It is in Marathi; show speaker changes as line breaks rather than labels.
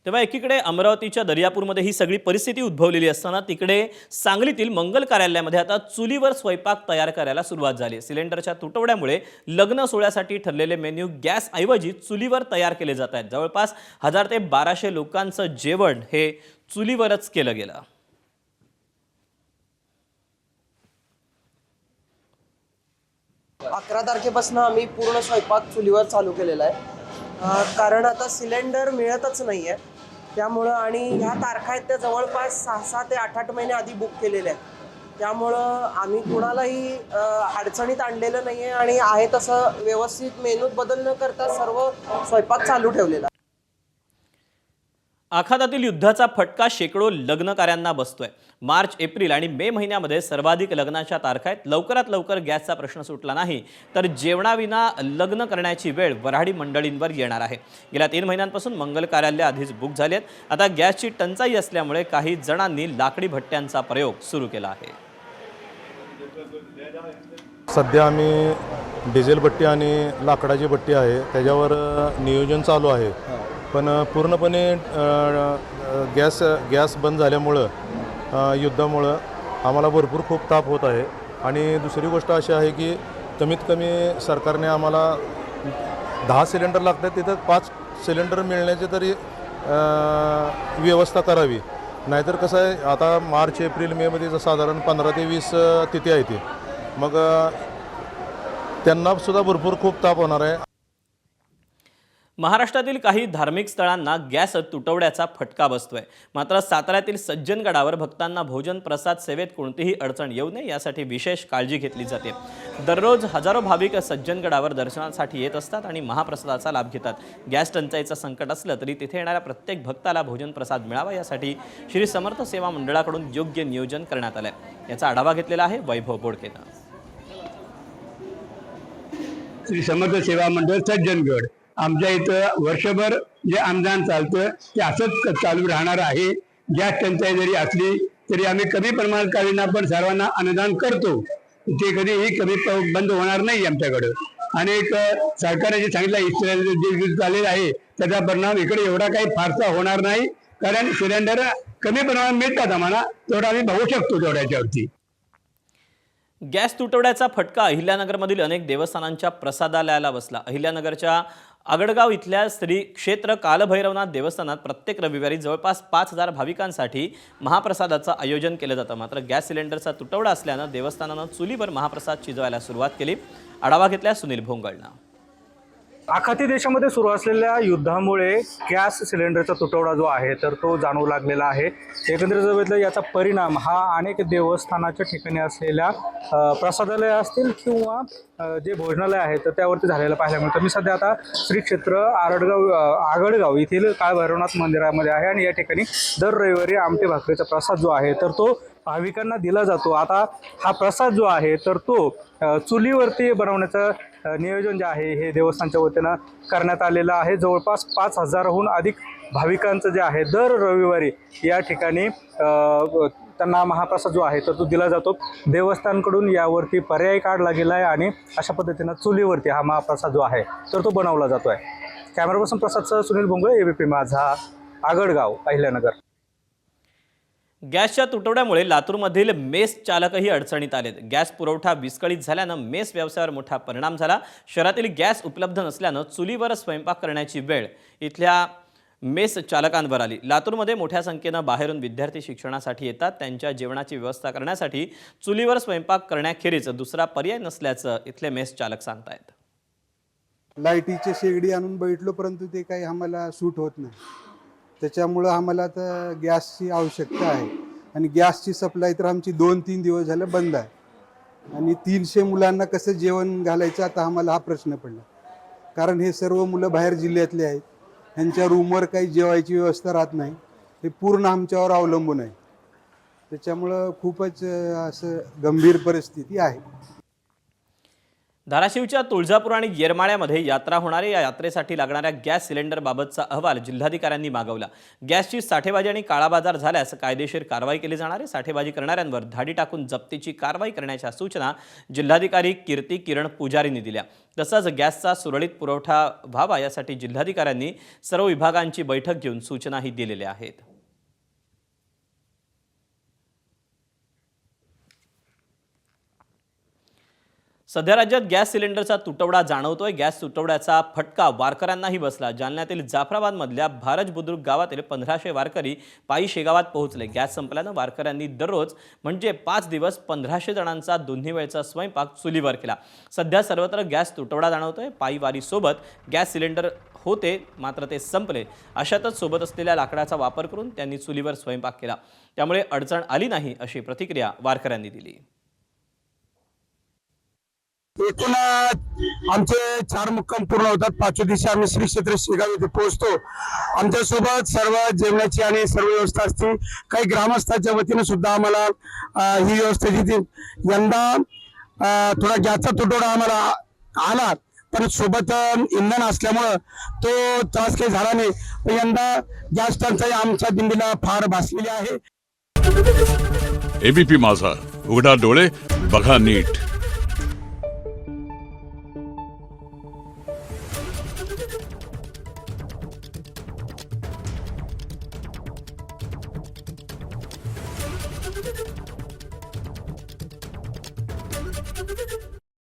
तेव्हा एकीकडे अमरावतीच्या दर्यापूरमध्ये ही सगळी परिस्थिती उद्भवलेली असताना तिकडे सांगलीतील मंगल कार्यालयामध्ये आता चुलीवर स्वयंपाक तयार करायला सुरुवात झाली। सिलेंडरच्या तुटवड्यामुळे लग्न सोहळ्यासाठी ठरलेले मेन्यू गॅस ऐवजी चुलीवर तयार केले जात आहेत। जवळपास 1000 ते 1200 लोकांचं जेवण हे चुलीवरच केलं गेलं।
11 तारखेपासून आम्ही पूर्ण स्वयंपाक चुलीवर चालू केलेला आहे। कारण आता सिलेंडर मिळतच नाहीये, त्यामुळं आणि ह्या तारखा आहेत त्या जवळपास 6 ते 8 महिने आधी बुक केलेल्या आहेत। त्यामुळं आम्ही कुणालाही अडचणीत आणलेलं नाहीये आणि आहे तसं व्यवस्थित मेनूत बदल न करता सर्व स्वयंपाक चालू ठेवलेला।
आखातातील युद्धाचा फटका शेकडो लग्नकार्यांना बसतोय। मार्च, एप्रिल आणि मे महिन्यामध्ये सर्वाधिक लग्नाच्या तारखा आहेत। लवकरात लवकर गॅसचा प्रश्न सुटला नाही तर जेवणाविना लग्न करण्याची वेळ वऱ्हाडी मंडळींवर येणार आहे। गेल्या 3 महिन्यांपासून मंगल कार्यालय आधीच बुक झाले आहेत। आता गॅसची टंचाई असल्यामुळे काही जणांनी लाकडी भट्ट्यांचा प्रयोग सुरू केला आहे।
सध्या आम्ही डिझेल भट्टी आणि लाकडाची भट्टी आहे त्याच्यावर नियोजन चालू आहे, पण पूर्णपणे गॅस बंद झाल्यामुळं युद्धामुळं आम्हाला भरपूर खूप ताप होत आहे। आणि दुसरी गोष्ट अशी आहे की कमीत कमी सरकारने आम्हाला 10 सिलेंडर लागतात, तिथं 5 सिलेंडर मिळण्याची तरी व्यवस्था करावी। नाहीतर कसं आहे, आता मार्च, एप्रिल, मेमध्ये साधारण 15 ते 20 तिथी आहे ती, मग त्यांनासुद्धा भरपूर खूप ताप होणार आहे।
महाराष्ट्रातील काही धार्मिक स्थळांना गॅस तुटवड्याचा फटका बसतोय। मात्र साताऱ्यातील सज्जनगडावर भक्तांना भोजन प्रसाद सेवेत कोणतीही अडचण येऊ नये यासाठी विशेष काळजी घेतली जाते। दररोज हजारो भाविक सज्जनगडावर दर्शनासाठी येत असतात आणि महाप्रसादाचा लाभ घेतात। गॅस टंचाईचं संकट असलं तरी तिथे येणाऱ्या प्रत्येक भक्ताला भोजन प्रसाद मिळावा यासाठी श्री समर्थ सेवा मंडळाकडून योग्य नियोजन करण्यात आलंय। याचा आढावा घेतलेला आहे वैभव बोडकेनं।
श्री समर्थ सेवा मंडळ सज्जनगड आमच्या इथं वर्षभर जे आमदान चालतं ते असंच चालू राहणार आहे। गॅस टंचाई जरी असली तरी आम्ही कमी प्रमाणात का होईना पण सर्वांना अनुदान करतो, ते कधीही कमी बंद होणार नाही आमच्याकडं। आणि सरकारने जे सांगितलं जे युद्ध चाललेलं आहे त्याचा परिणाम इकडे एवढा काही फारसा होणार नाही, कारण सिलेंडर कमी प्रमाणात मिळतात आम्हाला, तेवढा आम्ही भागू शकतो तेवढ्याच्यावरती।
गॅस तुटवड्याचा फटका अहिल्यानगरमधील अनेक देवस्थानांच्या प्रसादालयाला बसला। अहिल्यानगरच्या आगडगाव इथल्या श्री क्षेत्र कालभैरवनाथ देवस्थानात प्रत्येक रविवारी जवळपास 5000 भाविकांसाठी महाप्रसादाचं आयोजन केलं जातं। मात्र गॅस सिलेंडरचा तुटवडा असल्यानं देवस्थानानं चुलीवर महाप्रसाद शिजवायला सुरुवात केली। आढावा घेतला सुनील भोंगळनं।
आखाती देशामध्ये सुरू असलेल्या युद्धामुळे गॅस सिलेंडरचा तुटवडा जो आहे तर तो जाणवू लागलेला आहे। एकंदरीत जर बघितलं याचा परिणाम हा अनेक देवस्थानाच्या ठिकाणी असलेल्या प्रसादालय असतील किंवा जे भोजनालय आहे तर त्यावरती झालेला पाहायला मिळतं। मी सध्या आता श्री क्षेत्र आगडगाव येथील काळभैरवनाथ मंदिरामध्ये आहे आणि या ठिकाणी दर रविवारी आमटी भाकरीचा प्रसाद जो आहे तर तो भाविकांना दिला जातो। आता हा प्रसाद जो आहे तर तो चुलीवरती बनवण्याचं नियोजन जे आहे हे देवस्थानच्या वतीनं करण्यात आलेलं आहे। जवळपास 5000हून अधिक भाविकांचं जे आहे दर रविवारी या ठिकाणी त्यांना महाप्रसाद जो आहे तर तो दिला जातो। देवस्थानकडून यावरती पर्याय काढला गेला आहे आणि अशा पद्धतीनं चुलीवरती हा महाप्रसाद जो आहे तर तो बनवला जातो आहे। कॅमेरा पर्सन प्रसादसह सुनील भोंगळे, एबीपी माझा, आगडगाव, अहिल्यानगर।
गॅसच्या तुटवड्यामुळे लातूरमधील मेस चालकही अडचणीत आलेत। गॅस पुरवठा विस्कळीत झाल्यानं मेस व्यवसायावर मोठा परिणाम झाला। शहरातील गॅस उपलब्ध नसल्यानं चुलीवर स्वयंपाक करण्याची वेळ इथल्या मेस चालकांवर आली। लातूरमध्ये मोठ्या संख्येनं बाहेरून विद्यार्थी शिक्षणासाठी येतात, त्यांच्या जेवणाची व्यवस्था करण्यासाठी चुलीवर स्वयंपाक करण्याखेरीज दुसरा पर्याय नसल्याचं इथले मेस चालक सांगतायत।
लाईटीचे शेगडी आणून बैठलो परंतु ते काही आम्हाला सूट होत नाही, त्याच्यामुळं आम्हाला आता गॅसची आवश्यकता आहे। आणि गॅसची सप्लाय तर आमची 2-3 दिवस झालं बंद आहे आणि 300 मुलांना कसं जेवण घालायचं आता आम्हाला हा प्रश्न पडला, कारण हे सर्व मुलं बाहेर जिल्ह्यातले आहेत, त्यांच्या रूमवर काही जेवायची व्यवस्था राहत नाही, हे पूर्ण आमच्यावर अवलंबून आहे। त्याच्यामुळं खूपच असं गंभीर परिस्थिती आहे।
धाराशिवच्या तुळजापूर आणि येरमाळ्यामध्ये यात्रा होणार आहे। या यात्रेसाठी लागणाऱ्या गॅस सिलेंडरबाबतचा अहवाल जिल्हाधिकाऱ्यांनी मागवला। गॅसची साठेबाजी आणि काळाबाजार झाल्यास कायदेशीर कारवाई केली जाणार आहे। साठेबाजी करणाऱ्यांवर धाडी टाकून जप्तीची कारवाई करण्याच्या सूचना जिल्हाधिकारी कीर्ती किरण पुजारींनी दिल्या। तसंच गॅसचा सुरळीत पुरवठा व्हावा यासाठी जिल्हाधिकाऱ्यांनी सर्व विभागांची बैठक घेऊन सूचनाही दिलेल्या आहेत। सध्या राज्यात गॅस सिलेंडरचा तुटवडा जाणवतोय। गॅस तुटवड्याचा फटका वारकऱ्यांनाही बसला। जालन्यातील जाफराबादमधल्या भारज बुद्रुक गावातील 1500 वारकरी पायी शेगावात पोहोचले। गॅस संपल्यानं वारकऱ्यांनी दररोज म्हणजे 5 दिवस 1500 जणांचा दोन्ही वेळचा स्वयंपाक चुलीवर केला। सध्या सर्वत्र गॅस तुटवडा जाणवतोय। पायी वारीसोबत गॅस सिलेंडर होते, मात्र ते संपले। अशातच सोबत असलेल्या लाकडाचा वापर करून त्यांनी चुलीवर स्वयंपाक केला। त्यामुळे अडचण आली नाही अशी प्रतिक्रिया वारकऱ्यांनी दिली।
एकूण आमचे 4 मुक्काम पूर्ण होतात। 5व्या दिवशी आम्ही श्री क्षेत्र शेगाव येथे पोहोचतो। आमच्यासोबत सर्व जेवणाची आणि सर्व व्यवस्था असते। काही ग्रामस्थांच्या वतीने सुद्धा आम्हाला ही व्यवस्था दिली। यंदा थोडा गॅसचा तुटवडा आम्हाला आला, पण सोबत इंधन असल्यामुळं तो त्रास काही झाला नाही। पण यंदा गॅस टंचाई आमच्या दिंडीला फार भासलेली आहे।
एबीपी माझा, उघडा डोळे बघा नीट।
Thank you.